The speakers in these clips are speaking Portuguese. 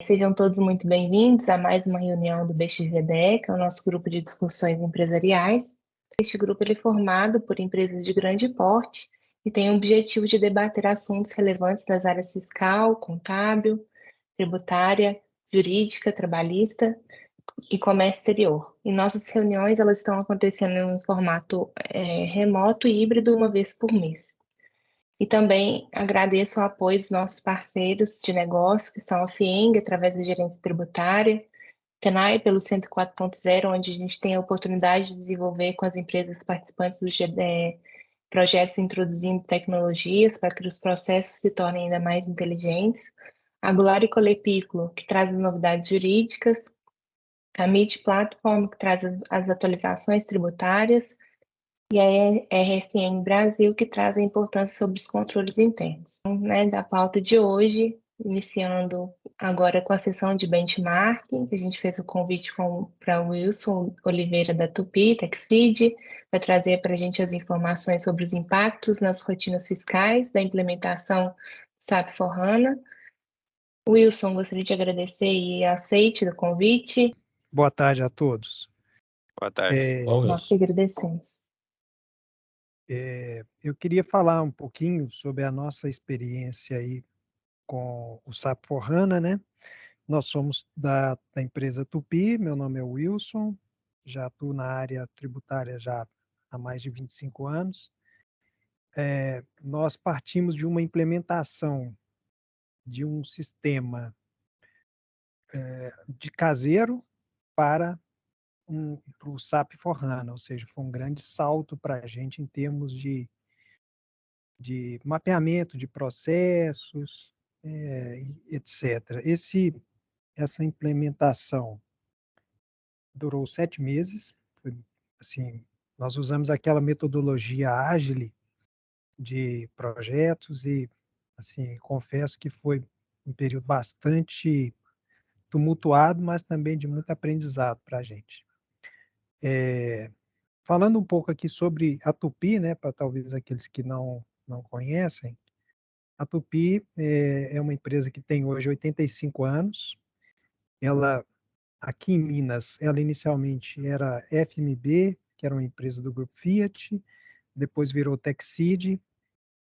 Sejam todos muito bem-vindos a mais uma reunião do BXVDE, que é o nosso grupo de discussões empresariais. Este grupo ele é formado por empresas de grande porte e tem o objetivo de debater assuntos relevantes das áreas fiscal, contábil, tributária, jurídica, trabalhista e comércio exterior. E nossas reuniões elas estão acontecendo em um formato remoto e híbrido uma vez por mês. E também agradeço o apoio dos nossos parceiros de negócio, que são a FIENG, através da gerência tributária, TENAI, pelo 104.0, onde a gente tem a oportunidade de desenvolver com as empresas participantes dos projetos introduzindo tecnologias para que os processos se tornem ainda mais inteligentes. A Goulart e Colepículo, que traz as novidades jurídicas. A MIT Platform, que traz as atualizações tributárias e a RSM Brasil, que traz a importância sobre os controles internos. Né, da pauta de hoje, iniciando agora com a sessão de benchmarking, que a gente fez o convite para o Wilson Oliveira da Tupi, Taxid, vai trazer para a gente as informações sobre os impactos nas rotinas fiscais da implementação do SAP S/4HANA. Wilson, gostaria de agradecer e aceite do convite. Boa tarde a todos. Boa tarde. Nós que agradecemos. Eu queria falar um pouquinho sobre a nossa experiência aí com o SAP S/4HANA, né? Nós somos da empresa Tupi, meu nome é Wilson, já atuo na área tributária já há mais de 25 anos. Nós partimos de uma implementação de um sistema de caseiro para o SAP S/4HANA, ou seja, foi um grande salto para a gente em termos de mapeamento de processos, etc. Essa implementação durou 7 meses. Foi, assim, nós usamos aquela metodologia ágil de projetos e, assim, confesso que foi um período bastante tumultuado, mas também de muito aprendizado para a gente. Falando um pouco aqui sobre a Tupi, né, para talvez aqueles que não conhecem, a Tupi é uma empresa que tem hoje 85 anos. Ela, aqui em Minas, ela inicialmente era FMB, que era uma empresa do grupo Fiat, depois virou Texid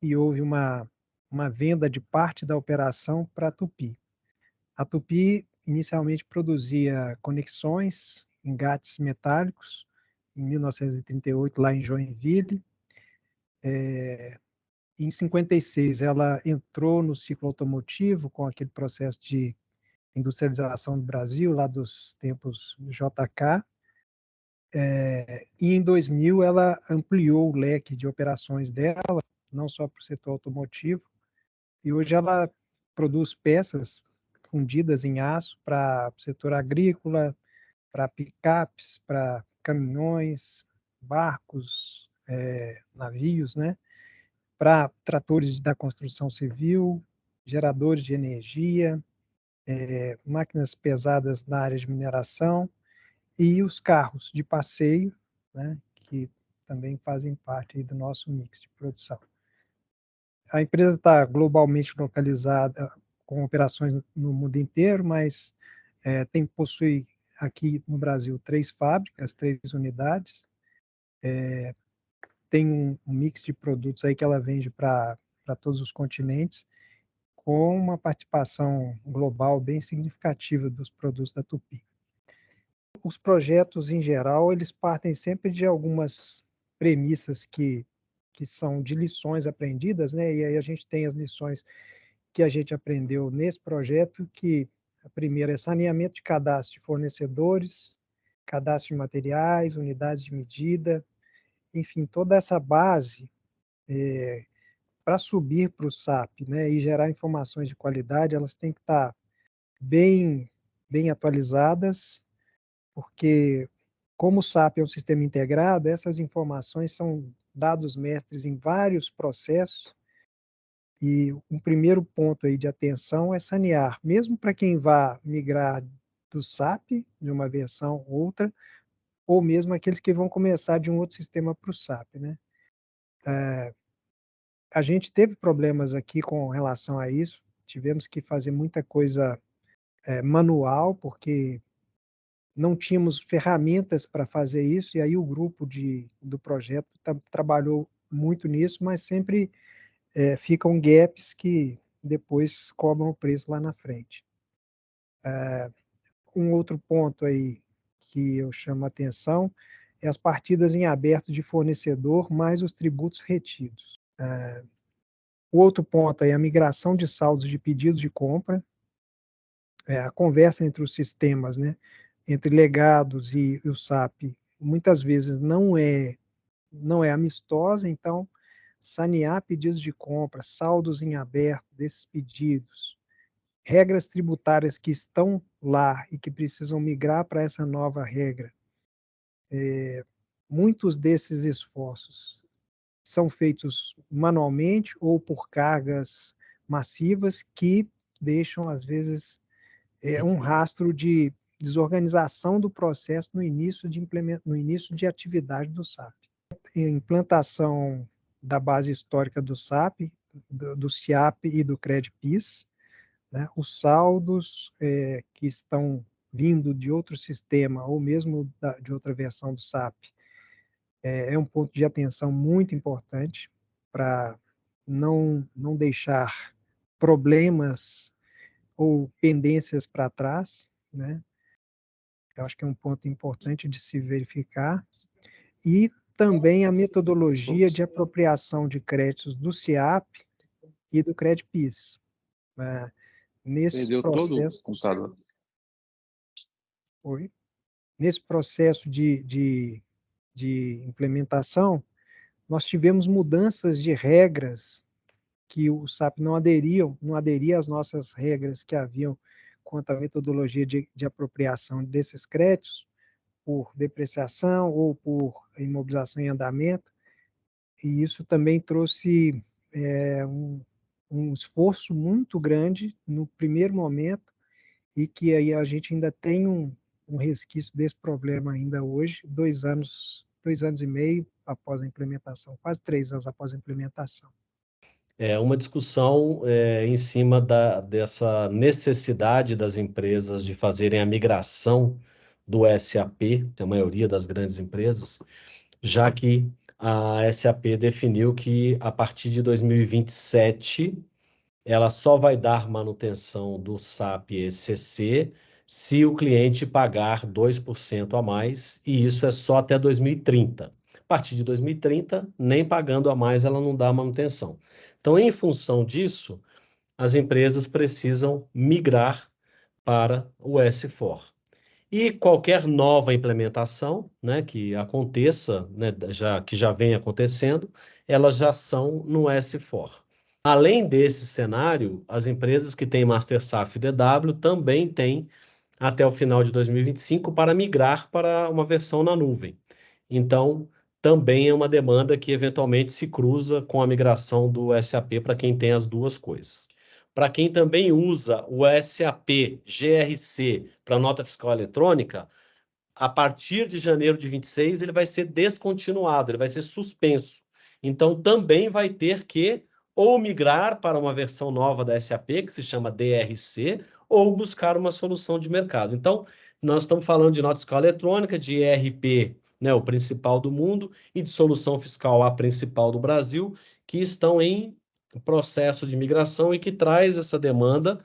e houve uma venda de parte da operação para a Tupi. A Tupi inicialmente produzia conexões, engates metálicos, em 1938, lá em Joinville. Em 56, ela entrou no ciclo automotivo com aquele processo de industrialização do Brasil, lá dos tempos do JK. E em 2000, ela ampliou o leque de operações dela, não só para o setor automotivo, e hoje ela produz peças fundidas em aço para o setor agrícola, para picapes, para caminhões, barcos, navios, né? Para tratores da construção civil, geradores de energia, máquinas pesadas na área de mineração e os carros de passeio, né, que também fazem parte do nosso mix de produção. A empresa está globalmente localizada, com operações no mundo inteiro, mas possui aqui no Brasil 3 fábricas, 3 unidades, tem um mix de produtos aí que ela vende para todos os continentes, com uma participação global bem significativa dos produtos da Tupi. Os projetos, em geral, eles partem sempre de algumas premissas que são de lições aprendidas, né? E aí a gente tem as lições que a gente aprendeu nesse projeto, que a primeira é saneamento de cadastro de fornecedores, cadastro de materiais, unidades de medida, enfim, toda essa base para subir para o SAP, né, e gerar informações de qualidade, elas têm que estar bem atualizadas, porque como o SAP é um sistema integrado, essas informações são dados mestres em vários processos, e um primeiro ponto aí de atenção é sanear, mesmo para quem vá migrar do SAP, de uma versão ou outra, ou mesmo aqueles que vão começar de um outro sistema para o SAP, né? A gente teve problemas aqui com relação a isso, tivemos que fazer muita coisa manual, porque não tínhamos ferramentas para fazer isso, e aí o grupo do projeto trabalhou muito nisso, mas sempre ficam gaps que depois cobram o preço lá na frente. Um outro ponto aí que eu chamo a atenção é as partidas em aberto de fornecedor mais os tributos retidos. O outro ponto aí é a migração de saldos de pedidos de compra, a conversa entre os sistemas, né, entre legados e o SAP, muitas vezes não é amistosa, então sanear pedidos de compra, saldos em aberto desses pedidos, regras tributárias que estão lá e que precisam migrar para essa nova regra. Muitos desses esforços são feitos manualmente ou por cargas massivas que deixam, às vezes, um rastro de desorganização do processo no início de atividade do SAP. A implantação da base histórica do SAP, do SIAP e do CREDPIS, né, os saldos que estão vindo de outro sistema ou mesmo de outra versão do SAP é um ponto de atenção muito importante para não deixar problemas ou pendências para trás, né? Eu acho que é um ponto importante de se verificar. E também a metodologia de apropriação de créditos do SIAP e do CREDPIS. Né? Nesse Perdeu todo o processo, computador. nesse processo de implementação, nós tivemos mudanças de regras que o SAP não aderia às nossas regras que haviam quanto à metodologia de apropriação desses créditos, por depreciação ou por imobilização em andamento, e isso também trouxe um esforço muito grande no primeiro momento, e que aí a gente ainda tem um resquício desse problema ainda hoje, 2 anos e meio após a implementação, quase 3 anos após a implementação. É uma discussão em cima dessa necessidade das empresas de fazerem a migração do SAP, a maioria das grandes empresas, já que a SAP definiu que a partir de 2027 ela só vai dar manutenção do SAP ECC se o cliente pagar 2% a mais, e isso é só até 2030. A partir de 2030, nem pagando a mais, ela não dá manutenção. Então, em função disso, as empresas precisam migrar para o S4. E qualquer nova implementação, né, que aconteça, né, que já vem acontecendo, elas já são no S4. Além desse cenário, as empresas que têm Master SAF DW também têm até o final de 2025 para migrar para uma versão na nuvem. Então, também é uma demanda que eventualmente se cruza com a migração do SAP para quem tem as duas coisas. Para quem também usa o SAP GRC para nota fiscal eletrônica, a partir de janeiro de 26 ele vai ser descontinuado, ele vai ser suspenso. Então, também vai ter que ou migrar para uma versão nova da SAP, que se chama DRC, ou buscar uma solução de mercado. Então, nós estamos falando de nota fiscal eletrônica, de ERP, né, o principal do mundo, e de solução fiscal, a principal do Brasil, que estão em processo de migração e que traz essa demanda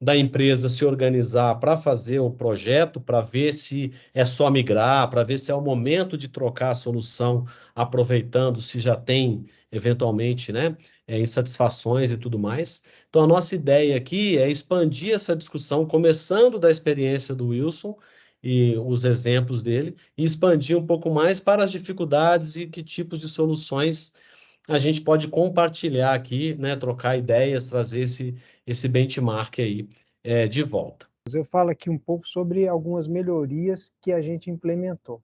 da empresa se organizar para fazer o projeto, para ver se é só migrar, para ver se é o momento de trocar a solução, aproveitando se já tem, eventualmente, né, insatisfações e tudo mais. Então, a nossa ideia aqui é expandir essa discussão, começando da experiência do Wilson e os exemplos dele, e expandir um pouco mais para as dificuldades e que tipos de soluções a gente pode compartilhar aqui, né, trocar ideias, trazer esse benchmark aí de volta. Eu falo aqui um pouco sobre algumas melhorias que a gente implementou.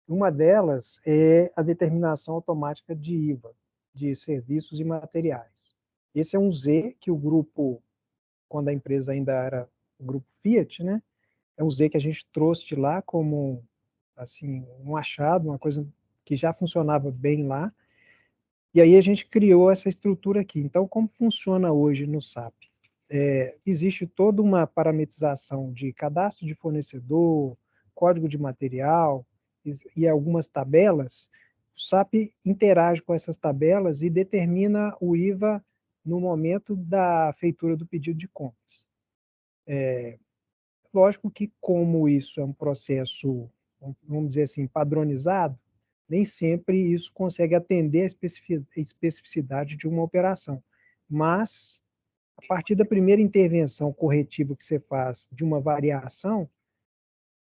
Uma delas é a determinação automática de IVA, de serviços e materiais. Esse é um Z que o grupo, quando a empresa ainda era o grupo Fiat, né, é um Z que a gente trouxe de lá como assim, um achado, uma coisa que já funcionava bem lá. E aí a gente criou essa estrutura aqui. Então, como funciona hoje no SAP? existe toda uma parametrização de cadastro de fornecedor, código de material e algumas tabelas. O SAP interage com essas tabelas e determina o IVA no momento da feitura do pedido de compras. Lógico que, como isso é um processo, vamos dizer assim, padronizado, nem sempre isso consegue atender a especificidade de uma operação. Mas, a partir da primeira intervenção corretiva que você faz de uma variação,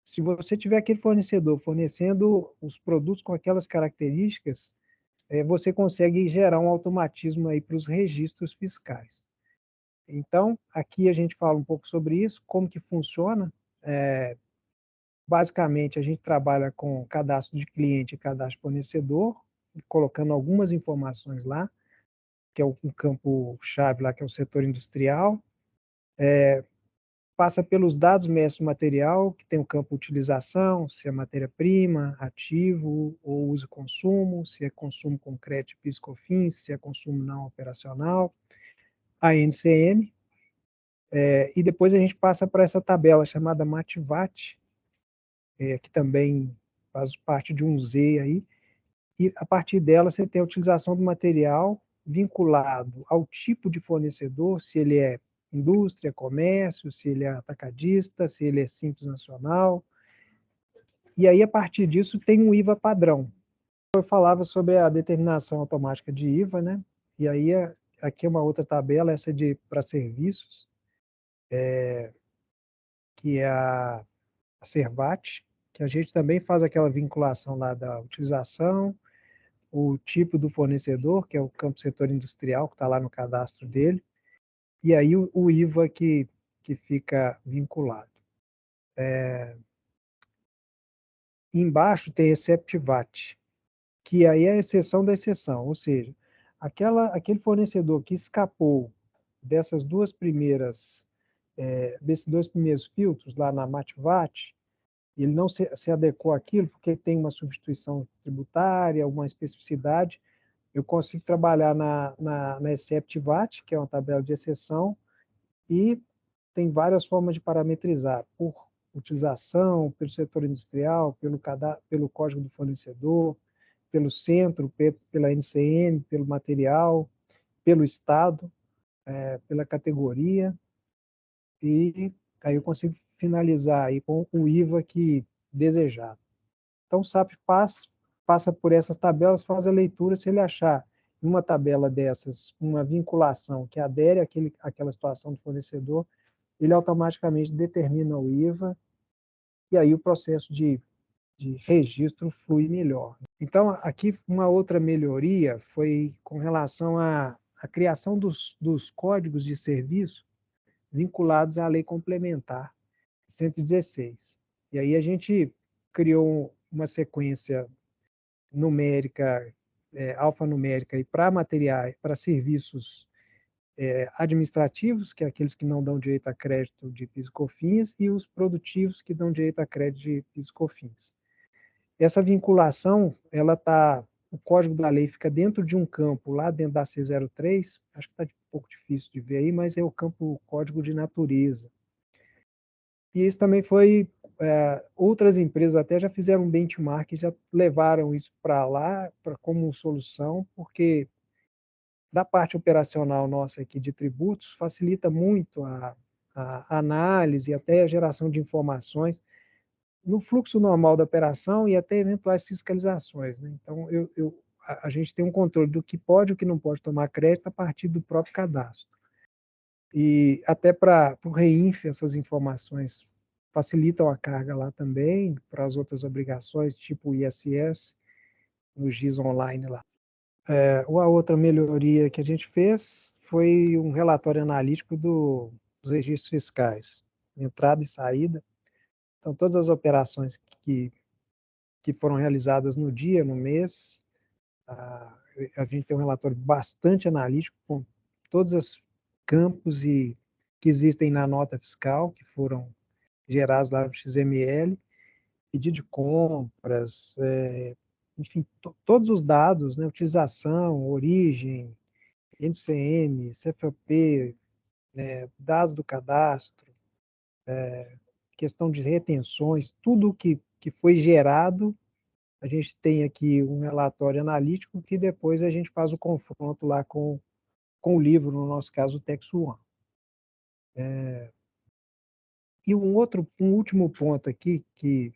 se você tiver aquele fornecedor fornecendo os produtos com aquelas características, você consegue gerar um automatismo aí para os registros fiscais. Então, aqui a gente fala um pouco sobre isso, como que funciona. Basicamente, a gente trabalha com cadastro de cliente e cadastro de fornecedor, colocando algumas informações lá, que é o campo-chave lá, que é o setor industrial. Passa pelos dados mestres do material, que tem o campo utilização, se é matéria-prima, ativo ou uso e consumo, se é consumo com crédito PIS/COFINS, se é consumo não operacional, a NCM, e depois a gente passa para essa tabela chamada MATVAT, que também faz parte de um Z aí, e a partir dela você tem a utilização do material vinculado ao tipo de fornecedor, se ele é indústria, comércio, se ele é atacadista, se ele é simples nacional. E aí, a partir disso, tem um IVA padrão. Eu falava sobre a determinação automática de IVA, né? E aí, aqui é uma outra tabela, essa para serviços, que é a Servat, que a gente também faz aquela vinculação lá da utilização, o tipo do fornecedor, que é o campo setor industrial, que está lá no cadastro dele, e aí o IVA que fica vinculado. Embaixo tem Exceptivat, que aí é a exceção da exceção, ou seja, aquele fornecedor que escapou dessas desses dois primeiros filtros lá na MATVAT, ele não se adequou àquilo porque tem uma substituição tributária, uma especificidade, eu consigo trabalhar na Exceptivat, que é uma tabela de exceção, e tem várias formas de parametrizar, por utilização, pelo setor industrial, pelo código do fornecedor, pelo centro, pela NCM, pelo material, pelo estado, pela categoria, e aí eu consigo finalizar aí com o IVA que desejado. Então, o SAP passa por essas tabelas, faz a leitura, se ele achar em uma tabela dessas uma vinculação que adere àquela situação do fornecedor, ele automaticamente determina o IVA, e aí o processo de registro flui melhor. Então, aqui uma outra melhoria foi com relação à criação dos códigos de serviço vinculados à lei complementar 116. E aí a gente criou uma sequência numérica, alfanumérica, para materiais, para serviços administrativos, que é aqueles que não dão direito a crédito de PIS/COFINS, e os produtivos que dão direito a crédito de PIS/COFINS. Essa vinculação, o código da lei fica dentro de um campo, lá dentro da C03, acho que está um pouco difícil de ver aí, mas é o campo código de natureza. E isso também foi, outras empresas até já fizeram um benchmark, já levaram isso para lá como solução, porque da parte operacional nossa aqui de tributos, facilita muito a análise e até a geração de informações no fluxo normal da operação e até eventuais fiscalizações, né? Então, a gente tem um controle do que pode e o que não pode tomar crédito a partir do próprio cadastro. E até para o REINF, essas informações facilitam a carga lá também, para as outras obrigações, tipo o ISS, no GIS online lá. A outra melhoria que a gente fez foi um relatório analítico dos registros fiscais, entrada e saída. Então, todas as operações que foram realizadas no dia, no mês, a gente tem um relatório bastante analítico, com todos os campos que existem na nota fiscal, que foram gerados lá no XML, pedido de compras, enfim, todos os dados, né, utilização, origem, NCM, CFP, dados do cadastro, questão de retenções, tudo que foi gerado, a gente tem aqui um relatório analítico que depois a gente faz o confronto lá com o livro, no nosso caso, o Tex One. E um último ponto aqui, que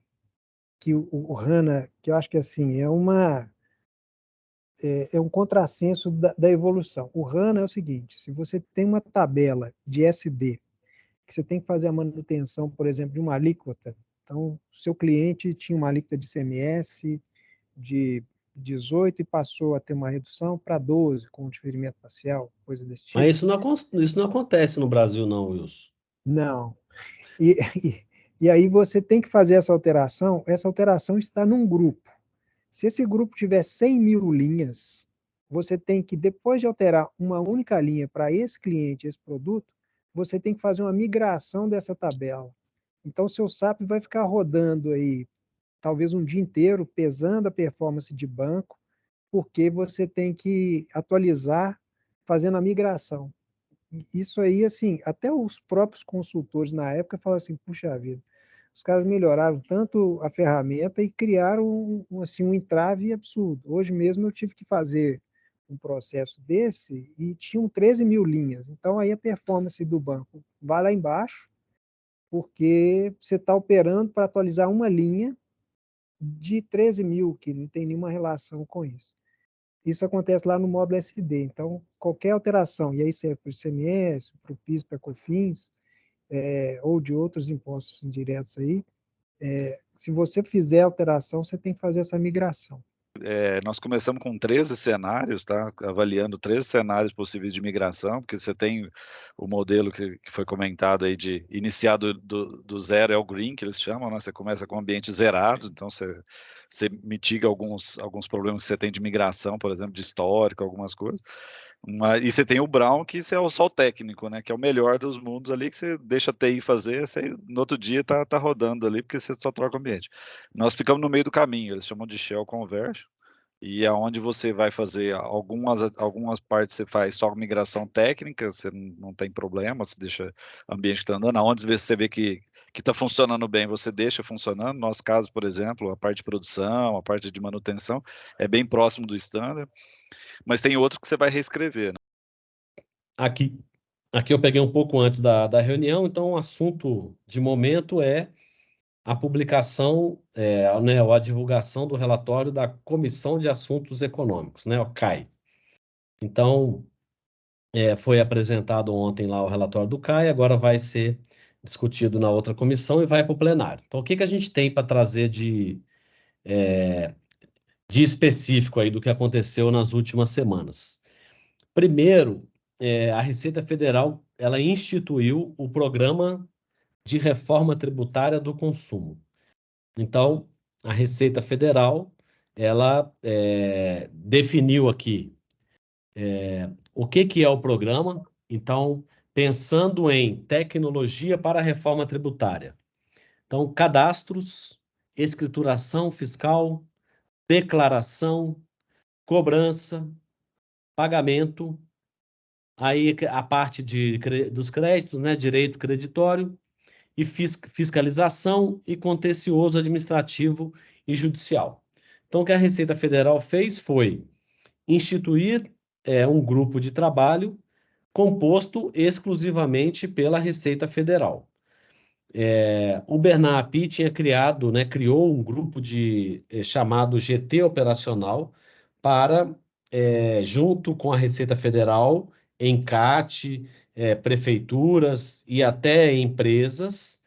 o HANA, que eu acho que assim, é um contrassenso da evolução. O HANA é o seguinte, se você tem uma tabela de SD, que você tem que fazer a manutenção, por exemplo, de uma alíquota, então, seu cliente tinha uma alíquota de ICMS de 18 e passou a ter uma redução para 12, com um diferimento parcial, coisa desse Mas tipo. isso não acontece no Brasil, não, Wilson. Não. E, e aí você tem que fazer essa alteração está num grupo. Se esse grupo tiver 100 mil linhas, você tem que, depois de alterar uma única linha para esse cliente, esse produto, você tem que fazer uma migração dessa tabela. Então, seu SAP vai ficar rodando aí, talvez um dia inteiro, pesando a performance de banco, porque você tem que atualizar fazendo a migração. Isso aí, assim, até os próprios consultores na época falaram assim, puxa vida, os caras melhoraram tanto a ferramenta e criaram assim, um entrave absurdo. Hoje mesmo eu tive que fazer um processo desse e tinham 13 mil linhas. Então aí a performance do banco vai lá embaixo, porque você está operando para atualizar uma linha de 13 mil, que não tem nenhuma relação com isso. Isso acontece lá no módulo SD. Então, qualquer alteração, e aí se é para o ICMS, para o PIS, para a COFINS, ou de outros impostos indiretos aí, se você fizer alteração, você tem que fazer essa migração. Nós começamos com 13 cenários, tá? Avaliando 13 cenários possíveis de migração, porque você tem o modelo que foi comentado aí de iniciar do zero, é o green, que eles chamam, né? Você começa com ambiente zerado, então você mitiga alguns problemas que você tem de migração, por exemplo, de histórico, algumas coisas. E você tem o brown, que isso é só o técnico, né? Que é o melhor dos mundos ali, que você deixa a TI fazer, você, no outro dia tá rodando ali, porque você só troca o ambiente. Nós ficamos no meio do caminho, eles chamam de Shell Conversion, e aonde você vai fazer algumas partes, você faz só migração técnica, você não tem problema, você deixa o ambiente que está andando. Aonde você vê que está funcionando bem, você deixa funcionando. No nosso caso, por exemplo, a parte de produção, a parte de manutenção, é bem próximo do standard, mas tem outro que você vai reescrever, né? Aqui eu peguei um pouco antes da reunião, então o assunto de momento é a publicação, né, ou a divulgação do relatório da Comissão de Assuntos Econômicos, né, o CAI. Então, foi apresentado ontem lá o relatório do CAI, agora vai ser discutido na outra comissão e vai para o plenário. Então, o que a gente tem para trazer de específico aí do que aconteceu nas últimas semanas? Primeiro, a Receita Federal, ela instituiu o Programa de Reforma Tributária do Consumo. Então, a Receita Federal, ela definiu aqui o que é o programa. Então, pensando em tecnologia para a reforma tributária. Então, cadastros, escrituração fiscal, declaração, cobrança, pagamento, aí a parte dos créditos, né, direito creditório, e fiscalização e contencioso administrativo e judicial. Então, o que a Receita Federal fez foi instituir um grupo de trabalho composto exclusivamente pela Receita Federal. O Bernap tinha criou um grupo chamado GT Operacional para, junto com a Receita Federal, ENCAT, prefeituras e até empresas,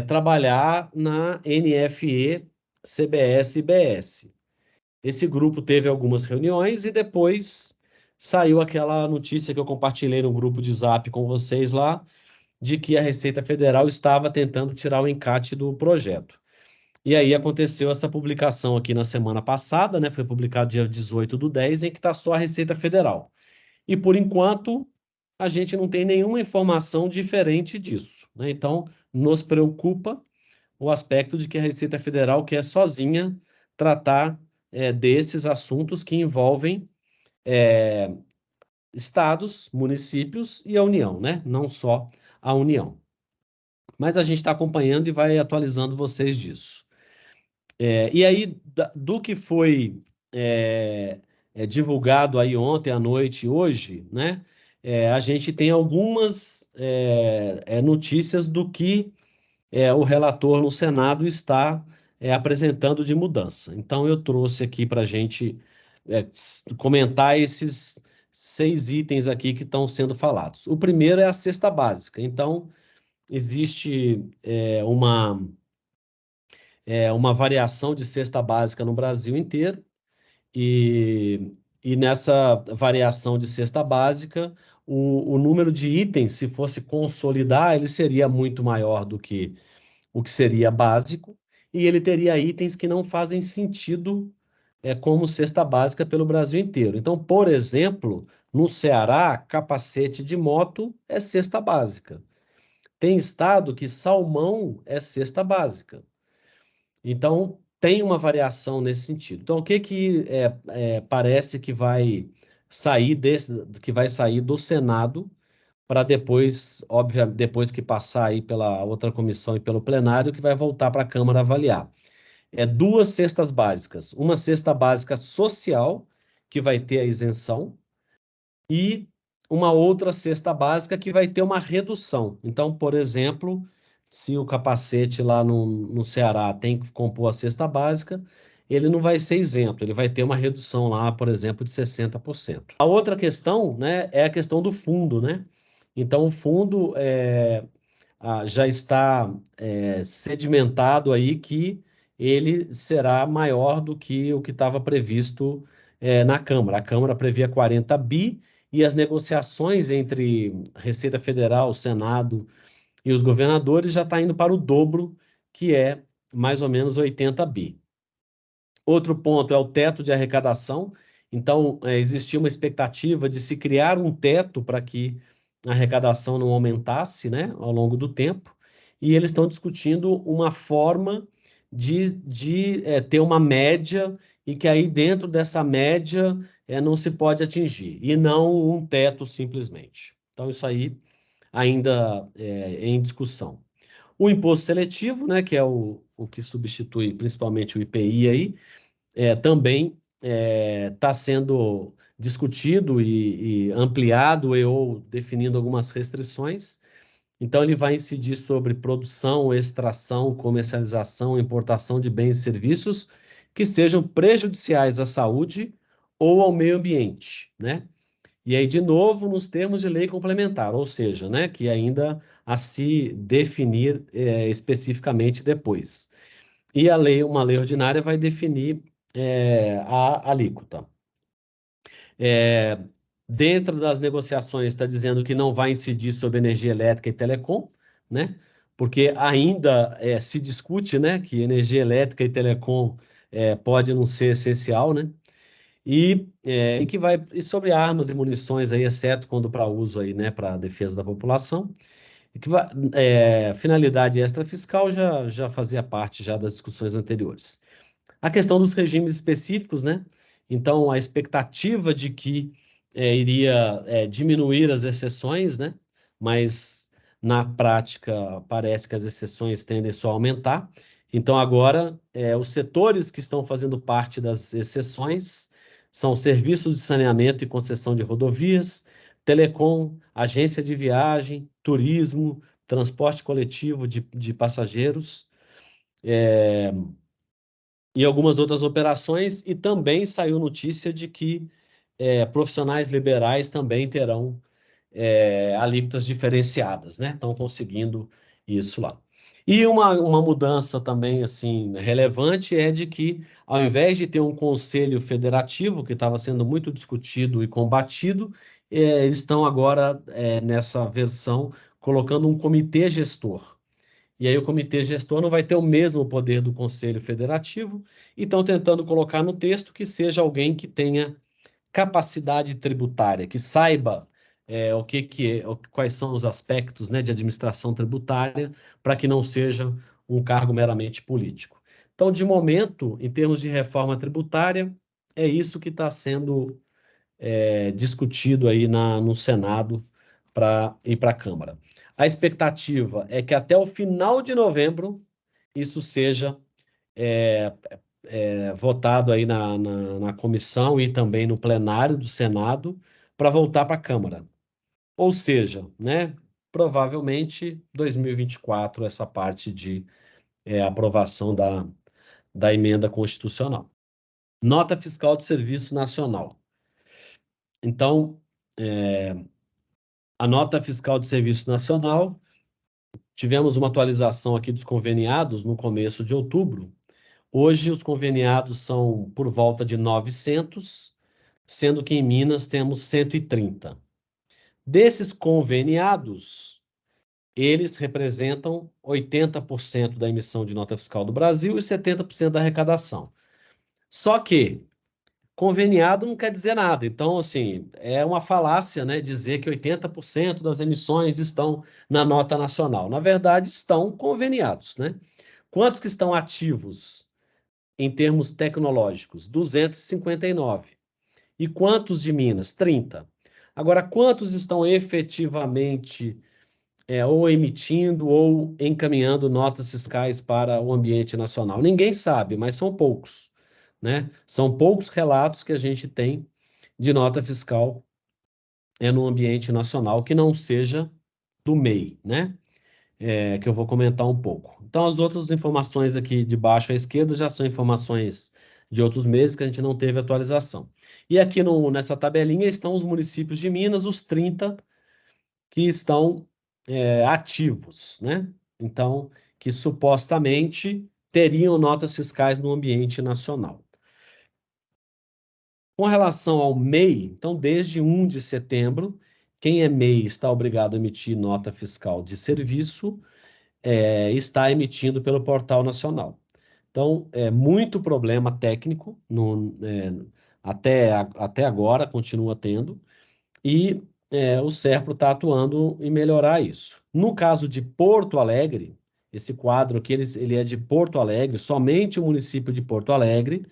trabalhar na NFE, CBS e BS. Esse grupo teve algumas reuniões e depois saiu aquela notícia que eu compartilhei no grupo de Zap com vocês lá, de que a Receita Federal estava tentando tirar o encate do projeto. E aí aconteceu essa publicação aqui na semana passada, né? Foi publicado dia 18/10, em que está só a Receita Federal. E por enquanto, a gente não tem nenhuma informação diferente disso, né? Então, nos preocupa o aspecto de que a Receita Federal quer sozinha tratar desses assuntos que envolvem estados, municípios e a União, né? Não só a União. Mas a gente está acompanhando e vai atualizando vocês disso. E aí, do que foi divulgado aí ontem à noite e hoje, né? A gente tem algumas notícias do que o relator no Senado está apresentando de mudança. Então, eu trouxe aqui para a gente comentar esses 6 itens aqui que estão sendo falados. O primeiro é a cesta básica. Então, existe uma variação de cesta básica no Brasil inteiro, e nessa variação de cesta básica, o número de itens, se fosse consolidar, ele seria muito maior do que o que seria básico, e ele teria itens que não fazem sentido como cesta básica pelo Brasil inteiro. Então, por exemplo, no Ceará, capacete de moto é cesta básica. Tem estado que salmão é cesta básica. Então, tem uma variação nesse sentido. Então, o que parece que vai sair do Senado para depois, obviamente, depois que passar aí pela outra comissão e pelo plenário, que vai voltar para a Câmara avaliar. 2 cestas básicas. Uma cesta básica social, que vai ter a isenção, e uma outra cesta básica que vai ter uma redução. Então, por exemplo, se o capacete lá no Ceará tem que compor a cesta básica, ele não vai ser isento, ele vai ter uma redução lá, por exemplo, de 60%. A outra questão, né, é a questão do fundo, né? Então, o fundo já está sedimentado aí que ele será maior do que o que estava previsto na Câmara. A Câmara previa 40 bi, e as negociações entre Receita Federal, Senado e os governadores já está indo para o dobro, que é mais ou menos 80 bi. Outro ponto é o teto de arrecadação. Então, existia uma expectativa de se criar um teto para que a arrecadação não aumentasse, né, ao longo do tempo, e eles estão discutindo uma forma de ter uma média, e que aí dentro dessa média não se pode atingir, e não um teto simplesmente. Então, isso aí ainda é em discussão. O imposto seletivo, né, que é o que substitui principalmente o IPI aí, também está sendo discutido e ampliado ou definindo algumas restrições. Então, ele vai incidir sobre produção, extração, comercialização, importação de bens e serviços que sejam prejudiciais à saúde ou ao meio ambiente, né? E aí, de novo, nos termos de lei complementar, ou seja, né, que ainda a se definir especificamente depois. E uma lei ordinária vai definir a alíquota. Dentro das negociações está dizendo que não vai incidir sobre energia elétrica e telecom, né? Porque ainda se discute, né, que energia elétrica e telecom pode não ser essencial, né? E sobre armas e munições aí, exceto quando para uso aí, né, para defesa da população. Finalidade extrafiscal já fazia parte já das discussões anteriores. A questão dos regimes específicos, né? Então, a expectativa de que iria diminuir as exceções, né? Mas, na prática, parece que as exceções tendem só a aumentar. Então, agora, os setores que estão fazendo parte das exceções são serviços de saneamento e concessão de rodovias, telecom, agência de viagem, turismo, transporte coletivo de passageiros, e algumas outras operações, e também saiu notícia de que profissionais liberais também terão alíquotas diferenciadas, né? Estão conseguindo isso lá. E uma mudança também assim relevante é de que, ao invés de ter um conselho federativo, que estava sendo muito discutido e combatido, eles estão agora, nessa versão, colocando um comitê gestor. E aí o comitê gestor não vai ter o mesmo poder do Conselho Federativo, e estão tentando colocar no texto que seja alguém que tenha capacidade tributária, que saiba quais são os aspectos, né, de administração tributária, para que não seja um cargo meramente político. Então, de momento, em termos de reforma tributária, é isso que está sendo discutido aí no Senado para ir para a Câmara. A expectativa é que até o final de novembro isso seja votado aí na comissão e também no plenário do Senado para voltar para a Câmara. Ou seja, né, provavelmente 2024 essa parte de aprovação da emenda constitucional. Nota fiscal de serviço nacional. Então, a nota fiscal de serviço nacional, tivemos uma atualização aqui dos conveniados no começo de outubro. Hoje, os conveniados são por volta de 900, sendo que em Minas temos 130. Desses conveniados, eles representam 80% da emissão de nota fiscal do Brasil e 70% da arrecadação. Só que conveniado não quer dizer nada. Então, assim, é uma falácia, né, dizer que 80% das emissões estão na nota nacional. Na verdade, estão conveniados, né? Quantos que estão ativos em termos tecnológicos? 259. E quantos de Minas? 30. Agora, quantos estão efetivamente ou emitindo ou encaminhando notas fiscais para o ambiente nacional? Ninguém sabe, mas são poucos, né? São poucos relatos que a gente tem de nota fiscal no ambiente nacional que não seja do MEI, né? Que eu vou comentar um pouco. Então, as outras informações aqui de baixo à esquerda já são informações de outros meses que a gente não teve atualização. E aqui nessa tabelinha estão os municípios de Minas, os 30 que estão ativos, né? Então, que supostamente teriam notas fiscais no ambiente nacional. Com relação ao MEI, então, desde 1 de setembro, quem é MEI está obrigado a emitir nota fiscal de serviço, está emitindo pelo Portal Nacional. Então, muito problema técnico, até agora continua tendo, e o SERPRO está atuando em melhorar isso. No caso de Porto Alegre, esse quadro aqui ele é de Porto Alegre, somente o município de Porto Alegre,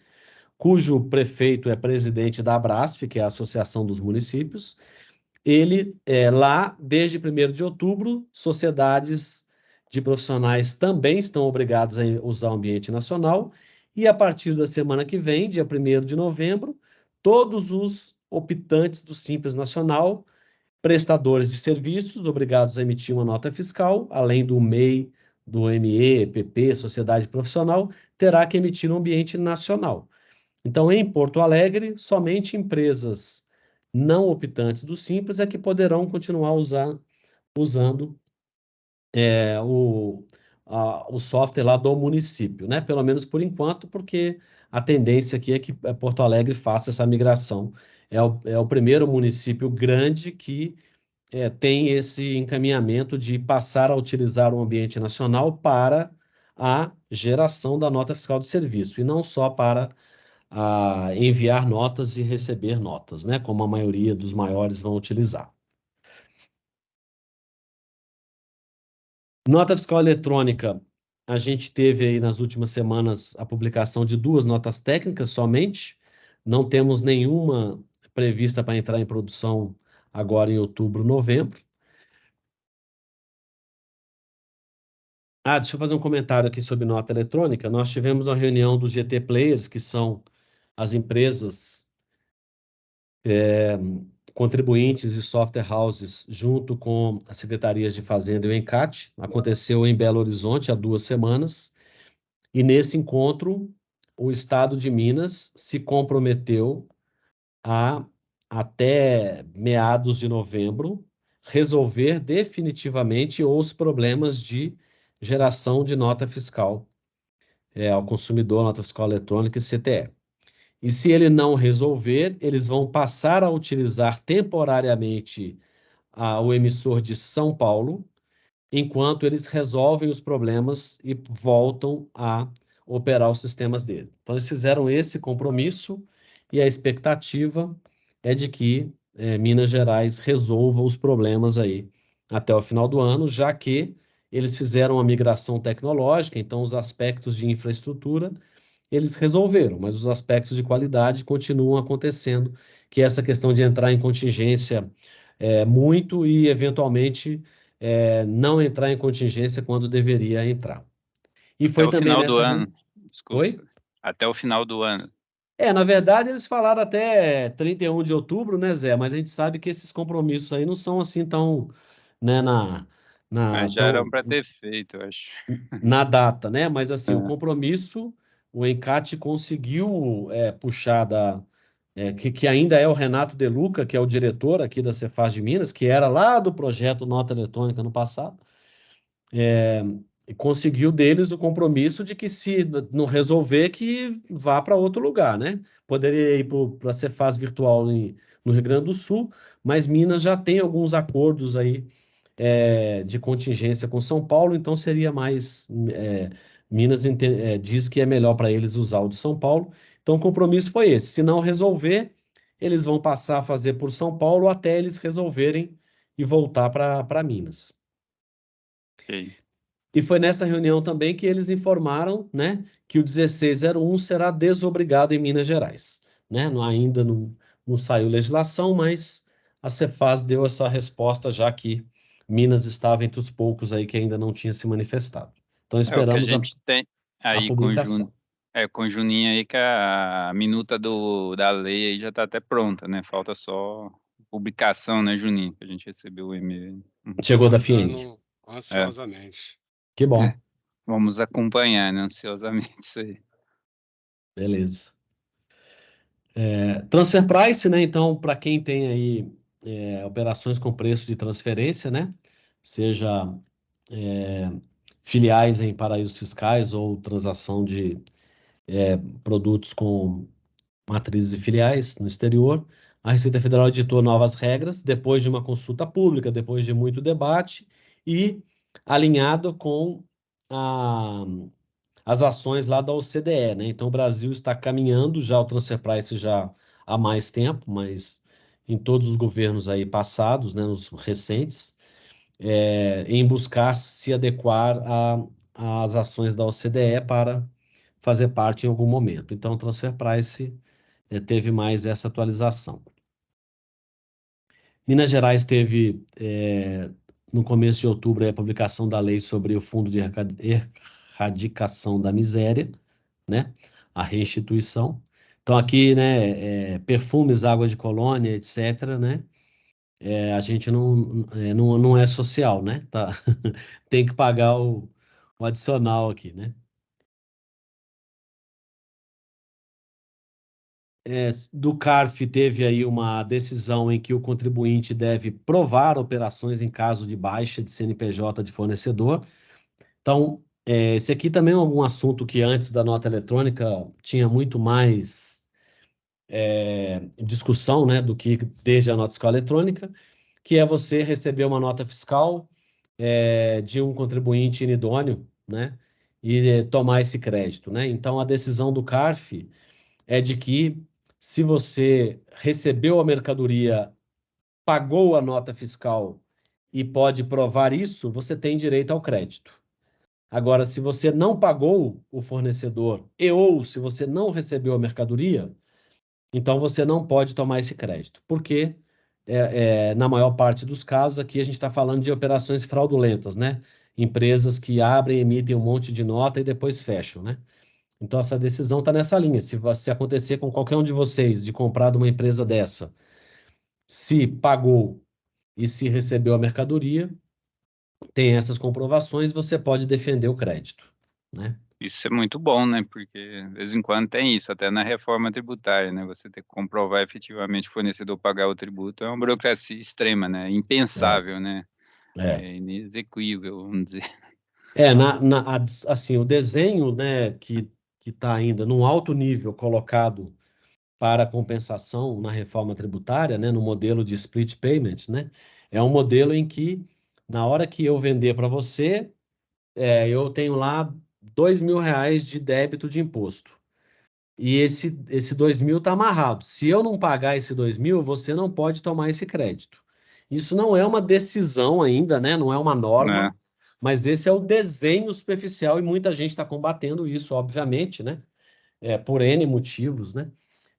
cujo prefeito é presidente da Abrasf, que é a Associação dos Municípios. Ele, lá, desde 1º de outubro, sociedades de profissionais também estão obrigadas a usar o ambiente nacional, e a partir da semana que vem, dia 1º de novembro, todos os optantes do Simples Nacional, prestadores de serviços, obrigados a emitir uma nota fiscal, além do MEI, do ME, PP, Sociedade Profissional, terá que emitir no ambiente nacional. Então, em Porto Alegre, somente empresas não optantes do Simples é que poderão continuar usando o software lá do município, né? Pelo menos por enquanto, porque a tendência aqui é que Porto Alegre faça essa migração. É o primeiro município grande que tem esse encaminhamento de passar a utilizar o ambiente nacional para a geração da nota fiscal de serviço, e não só para enviar notas e receber notas, né? Como a maioria dos maiores vão utilizar. Nota fiscal eletrônica, a gente teve aí nas últimas semanas a publicação de 2 notas técnicas somente, não temos nenhuma prevista para entrar em produção agora em outubro, novembro. Deixa eu fazer um comentário aqui sobre nota eletrônica. Nós tivemos uma reunião do GT Players, que são as empresas contribuintes e software houses, junto com as secretarias de Fazenda e o ENCAT. Aconteceu em Belo Horizonte há 2 semanas, e nesse encontro o Estado de Minas se comprometeu a, até meados de novembro, resolver definitivamente os problemas de geração de nota fiscal ao consumidor, nota fiscal eletrônica e CTE. E se ele não resolver, eles vão passar a utilizar temporariamente o emissor de São Paulo, enquanto eles resolvem os problemas e voltam a operar os sistemas dele. Então, eles fizeram esse compromisso, e a expectativa é de que Minas Gerais resolva os problemas aí até o final do ano, já que eles fizeram uma migração tecnológica, então os aspectos de infraestrutura eles resolveram, mas os aspectos de qualidade continuam acontecendo, que é essa questão de entrar em contingência muito e, eventualmente, não entrar em contingência quando deveria entrar. E Até foi o também final do nessa... ano. Desculpa. Oi? Até o final do ano. Na verdade, eles falaram até 31 de outubro, né, Zé? Mas a gente sabe que esses compromissos aí não são assim tão, né, Mas já eram para ter feito, eu acho. na data, né? Mas assim, o É. compromisso, o Encate conseguiu puxar que ainda é o Renato De Luca, que é o diretor aqui da Cefaz de Minas, que era lá do projeto Nota Eletrônica no passado, e conseguiu deles o compromisso de que se não resolver, que vá para outro lugar, né? Poderia ir para a Cefaz virtual no Rio Grande do Sul, mas Minas já tem alguns acordos aí de contingência com São Paulo, então seria mais... Minas diz que é melhor para eles usar o de São Paulo, então o compromisso foi esse. Se não resolver, eles vão passar a fazer por São Paulo até eles resolverem e voltar para Minas. Ok. E foi nessa reunião também que eles informaram, né, que o 1601 será desobrigado em Minas Gerais, né? Ainda não saiu legislação, mas a Cefaz deu essa resposta, já que Minas estava entre os poucos aí que ainda não tinha se manifestado. Então É o que a esperamos gente tem a aí publicação. com Juninho aí, que a minuta da lei aí já está até pronta, né? Falta só publicação, né, Juninho? Que a gente recebeu o e-mail. Chegou da Fieng. Aguardando ansiosamente. Que bom. Vamos acompanhar, né, ansiosamente isso aí. Beleza. Transfer price, né? Então, para quem tem aí operações com preço de transferência, né? Seja filiais em paraísos fiscais ou transação de produtos com matrizes e filiais no exterior. A Receita Federal editou novas regras depois de uma consulta pública, depois de muito debate e alinhado com as ações lá da OCDE, né? Então o Brasil está caminhando já o transfer price já há mais tempo, mas em todos os governos aí passados, né, nos recentes, em buscar se adequar às ações da OCDE para fazer parte em algum momento. Então o transfer price teve mais essa atualização. Minas Gerais teve, no começo de outubro, a publicação da lei sobre o Fundo de Erradicação da Miséria, né? A restituição. Então, aqui, né, perfumes, água de colônia, etc., né? A gente não é social, né? Tá? Tem que pagar o adicional aqui, né? Do CARF teve aí uma decisão em que o contribuinte deve provar operações em caso de baixa de CNPJ de fornecedor. Então, esse aqui também é um assunto que antes da nota eletrônica tinha muito mais discussão, né, do que desde a nota fiscal eletrônica, que é você receber uma nota fiscal de um contribuinte inidôneo, né, e tomar esse crédito, né? Então, a decisão do CARF é de que se você recebeu a mercadoria, pagou a nota fiscal e pode provar isso, você tem direito ao crédito. Agora, se você não pagou o fornecedor ou se você não recebeu a mercadoria, então você não pode tomar esse crédito. Porque, na maior parte dos casos, aqui a gente está falando de operações fraudulentas, né? Empresas que abrem, emitem um monte de nota e depois fecham, né? Então, essa decisão está nessa linha. Se acontecer com qualquer um de vocês de comprar de uma empresa dessa, se pagou e se recebeu a mercadoria, tem essas comprovações, você pode defender o crédito, né? Isso é muito bom, né? Porque de vez em quando tem isso, até na reforma tributária, né? Você ter que comprovar efetivamente o fornecedor pagar o tributo é uma burocracia extrema, né? Impensável, né? É. É inexequível, vamos dizer. Assim, o desenho, né, que está ainda num alto nível colocado para compensação na reforma tributária, né, no modelo de split payment, né, é um modelo em que, na hora que eu vender para você, eu tenho lá R$ 2.000 de débito de imposto. E esse 2.000 está amarrado. Se eu não pagar esse 2.000, você não pode tomar esse crédito. Isso não é uma decisão ainda, né? Não é uma norma, Né? mas esse é o desenho superficial e muita gente está combatendo isso, obviamente, né? por N motivos, né?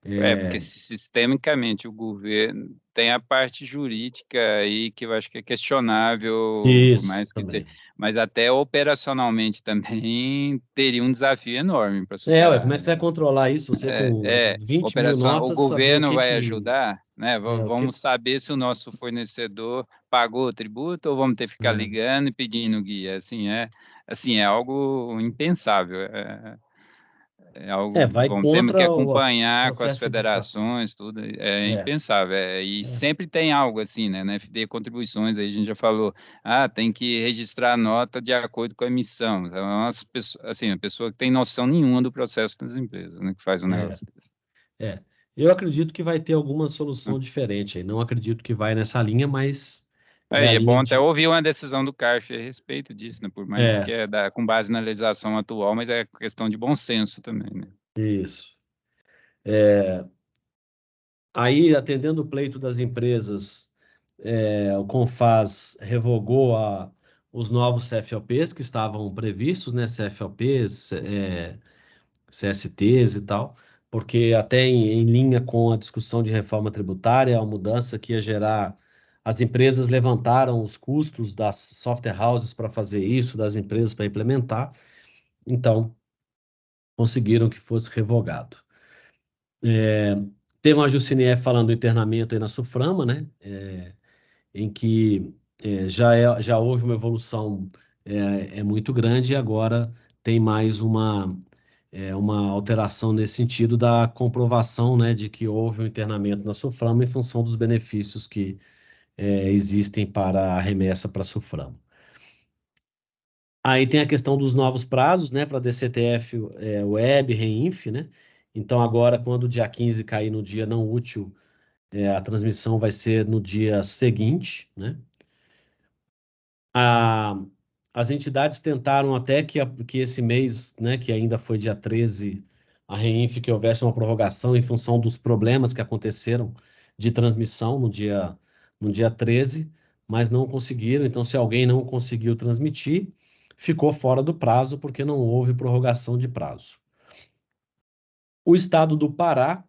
Porque sistemicamente o governo tem a parte jurídica aí que eu acho que é questionável, por Isso, mais que também. mas até operacionalmente também teria um desafio enorme para Ué, superar, como é que você vai né? controlar isso? Você com 20 mil Operação, o notas, saber o governo que vai que... ajudar, né? o que... Vamos saber se o nosso fornecedor pagou o tributo ou vamos ter que ficar É, ligando e pedindo guia. Assim, é algo impensável. É algo, vai temos que contra o acompanhar com as processo de simplificação. federações, tudo, é É, impensável. E é. sempre tem algo assim, né? Na FD contribuições, aí a gente já falou, tem que registrar a nota de acordo com a emissão. Então, assim, a pessoa que tem noção nenhuma do processo das empresas, né? Que faz um negócio. É. Eu acredito que vai ter alguma solução diferente aí. Não acredito que vai nessa linha, mas é a É linha bom até de... ouvir uma decisão do CARF a respeito disso, né? Por mais que É, com base na legislação atual, mas é questão de bom senso também, né? isso. Aí, atendendo o pleito das empresas, o CONFAS revogou os novos CFOPs que estavam previstos, né? CFOPs, CSTs e tal, porque até em linha com a discussão de reforma tributária, a mudança que ia gerar, as empresas levantaram os custos das software houses para fazer isso, das empresas para implementar, então conseguiram que fosse revogado. Teve uma Jucinier falando do internamento aí na Suframa, né? Em que já houve uma evolução muito grande e agora tem mais uma alteração nesse sentido da comprovação, né, de que houve um internamento na Suframa em função dos benefícios que existem para a remessa para a Suframa. Aí tem a questão dos novos prazos, né, para DCTF, Web, Reinf, né? Então agora, quando o dia 15 cair no dia não útil, a transmissão vai ser no dia seguinte, né? A, as entidades tentaram até que esse mês, né, que ainda foi dia 13, a Reinf, que houvesse uma prorrogação em função dos problemas que aconteceram de transmissão no dia 13, mas não conseguiram. Então, se alguém não conseguiu transmitir, ficou fora do prazo, porque não houve prorrogação de prazo. O estado do Pará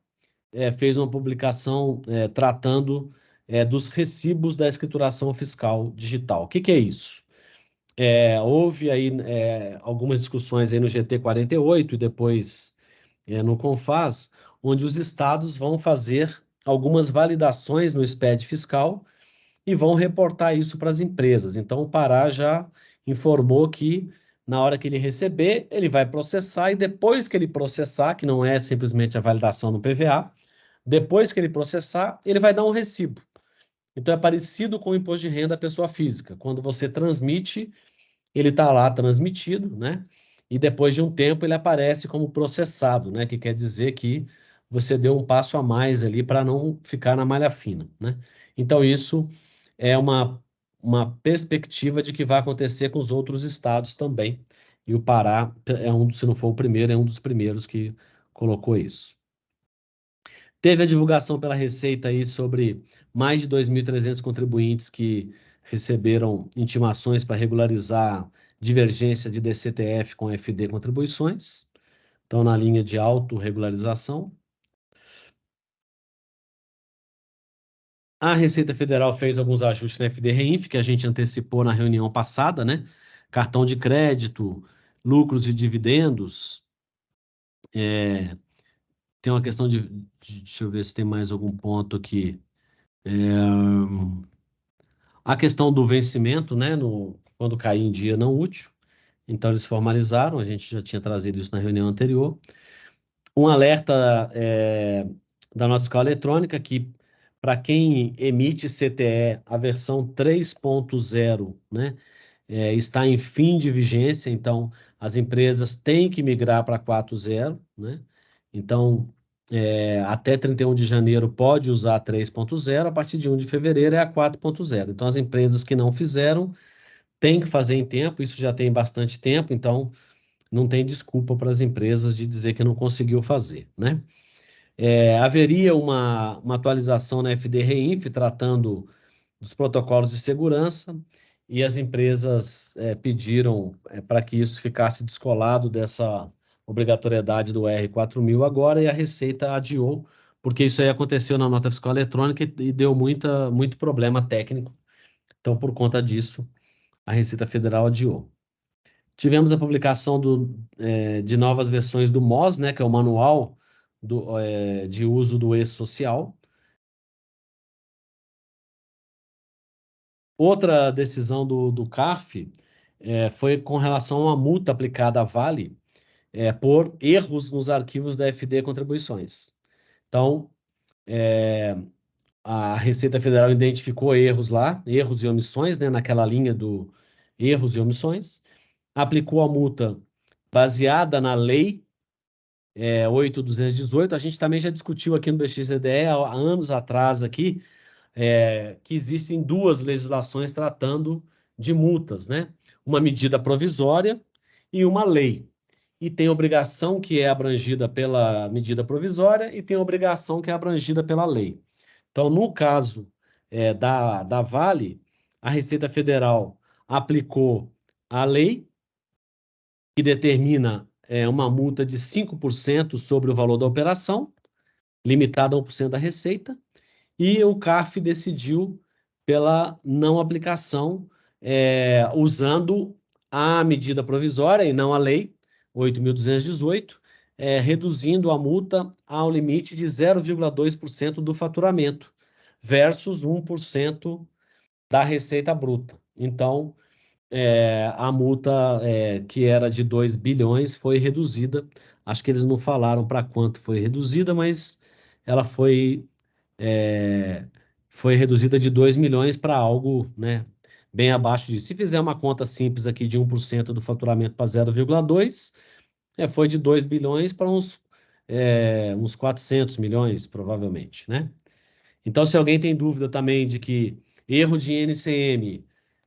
fez uma publicação tratando dos recibos da escrituração fiscal digital. O que que é isso? Houve aí algumas discussões aí no GT 48 e depois no CONFAS, onde os estados vão fazer algumas validações no SPED fiscal e vão reportar isso para as empresas. Então, o Pará já informou que na hora que ele receber, ele vai processar e depois que ele processar, que não é simplesmente a validação no PVA, depois que ele processar, ele vai dar um recibo. Então, é parecido com o imposto de renda à pessoa física. Quando você transmite, ele está lá transmitido, né? E depois de um tempo ele aparece como processado, né? Que quer dizer que você deu um passo a mais ali para não ficar na malha fina, né? Então isso é uma perspectiva de que vai acontecer com os outros estados também. E o Pará se não for o primeiro, é um dos primeiros que colocou isso. Teve a divulgação pela Receita aí sobre mais de 2.300 contribuintes que receberam intimações para regularizar divergência de DCTF com FD contribuições. Estão na linha de autorregularização. A Receita Federal fez alguns ajustes na FD Reinf, que a gente antecipou na reunião passada, né? Cartão de crédito, lucros e dividendos. Tem uma questão deixa eu ver se tem mais algum ponto aqui. A questão do vencimento, né, quando cair em dia não útil. Então, eles formalizaram, a gente já tinha trazido isso na reunião anterior. Um alerta da nota fiscal eletrônica que, para quem emite CTE, a versão 3.0, né, está em fim de vigência, então as empresas têm que migrar para 4.0, né? Então, até 31 de janeiro pode usar a 3.0, a partir de 1 de fevereiro é a 4.0. Então, as empresas que não fizeram têm que fazer em tempo, isso já tem bastante tempo, então não tem desculpa para as empresas de dizer que não conseguiu fazer, né? Haveria uma atualização na FD Reinf tratando dos protocolos de segurança e as empresas pediram para que isso ficasse descolado dessa obrigatoriedade do R$4.000 agora, e a Receita adiou, porque isso aí aconteceu na nota fiscal eletrônica e deu muito problema técnico. Então, por conta disso, a Receita Federal adiou. Tivemos a publicação de novas versões do MOS, né, que é o Manual de Uso do E-Social. Outra decisão do CARF foi com relação a uma multa aplicada à Vale por erros nos arquivos da FD Contribuições. Então, a Receita Federal identificou erros lá, erros e omissões, né, naquela linha do erros e omissões, aplicou a multa baseada na lei 8.218. A gente também já discutiu aqui no BXCDE há anos atrás aqui, que existem duas legislações tratando de multas, né? Uma medida provisória e uma lei. E tem obrigação que é abrangida pela medida provisória e tem obrigação que é abrangida pela lei. Então, no caso da Vale, a Receita Federal aplicou a lei, que determina uma multa de 5% sobre o valor da operação, limitada a 1% da receita, e o CARF decidiu pela não aplicação, usando a medida provisória e não a lei 8.218, reduzindo a multa ao limite de 0,2% do faturamento, versus 1% da receita bruta. Então, a multa que era de 2 bilhões foi reduzida. Acho que eles não falaram para quanto foi reduzida, mas ela foi reduzida de 2 milhões para algo, né, bem abaixo disso. Se fizer uma conta simples aqui de 1% do faturamento para 0,2, foi de 2 bilhões para uns 400 milhões, provavelmente, né? Então, se alguém tem dúvida também de que erro de NCM,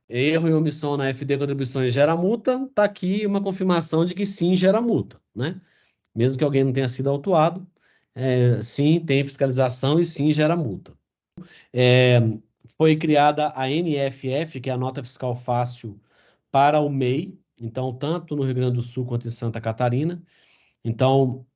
erro e omissão na FD Contribuições gera multa, está aqui uma confirmação de que sim, gera multa, né? Mesmo que alguém não tenha sido autuado, sim, tem fiscalização e sim, gera multa. Foi criada a NFF, que é a Nota Fiscal Fácil para o MEI, então, tanto no Rio Grande do Sul quanto em Santa Catarina. Então,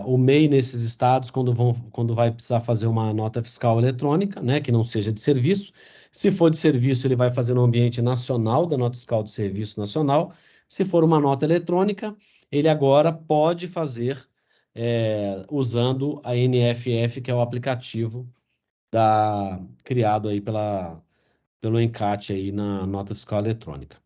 o MEI nesses estados, quando vai precisar fazer uma nota fiscal eletrônica, né, que não seja de serviço, se for de serviço, ele vai fazer no ambiente nacional da nota fiscal de serviço nacional. Se for uma nota eletrônica, ele agora pode fazer usando a NFF, que é o aplicativo criado aí pelo ENCAT aí na nota fiscal eletrônica.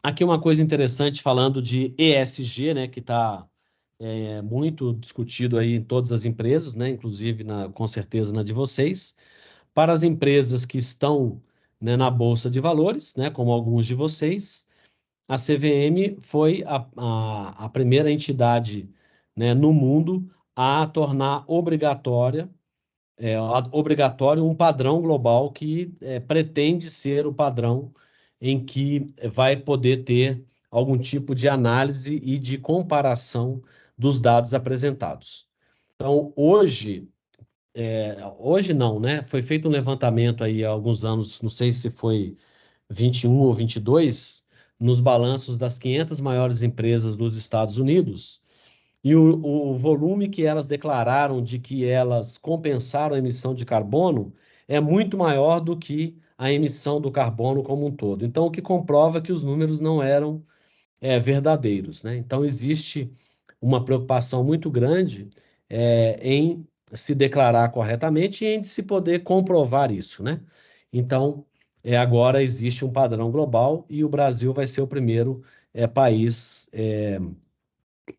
Aqui uma coisa interessante falando de ESG, né, que está muito discutido aí em todas as empresas, né, inclusive com certeza na de vocês. Para as empresas que estão, né, na Bolsa de Valores, né, como alguns de vocês, a CVM foi a primeira entidade, né, no mundo a tornar obrigatório um padrão global que pretende ser o padrão em que vai poder ter algum tipo de análise e de comparação dos dados apresentados. Então, hoje não, né? Foi feito um levantamento aí há alguns anos, não sei se foi 21 ou 22, nos balanços das 500 maiores empresas dos Estados Unidos, e o volume que elas declararam de que elas compensaram a emissão de carbono é muito maior do que a emissão do carbono como um todo. Então, o que comprova que os números não eram verdadeiros, né? Então, existe uma preocupação muito grande em se declarar corretamente e em se poder comprovar isso, né? Então, agora existe um padrão global e o Brasil vai ser o primeiro país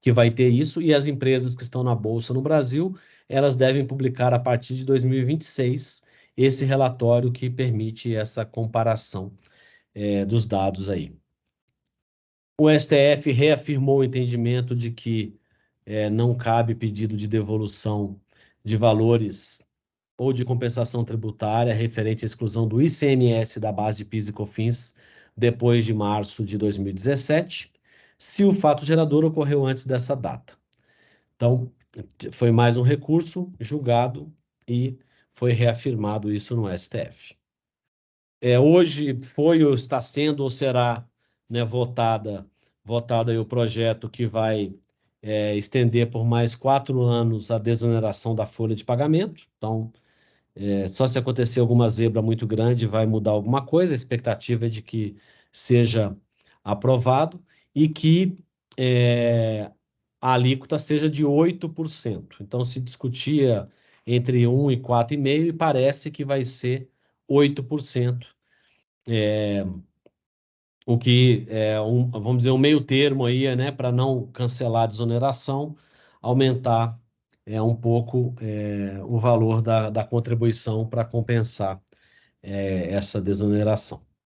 que vai ter isso, e as empresas que estão na Bolsa no Brasil, elas devem publicar a partir de 2026 esse relatório que permite essa comparação dos dados aí. O STF reafirmou o entendimento de que não cabe pedido de devolução de valores ou de compensação tributária referente à exclusão do ICMS da base de PIS e COFINS depois de março de 2017, se o fato gerador ocorreu antes dessa data. Então, foi mais um recurso julgado e foi reafirmado isso no STF. Hoje foi ou está sendo ou será, né, votado aí o projeto que vai estender por mais 4 anos a desoneração da folha de pagamento. Então, só se acontecer alguma zebra muito grande vai mudar alguma coisa. A expectativa é de que seja aprovado e que a alíquota seja de 8%. Então, se discutia entre 1 e 4,5% e parece que vai ser 8%. O que é vamos dizer, um meio termo aí, né, para não cancelar a desoneração, aumentar um pouco o valor da contribuição para compensar essa desoneração.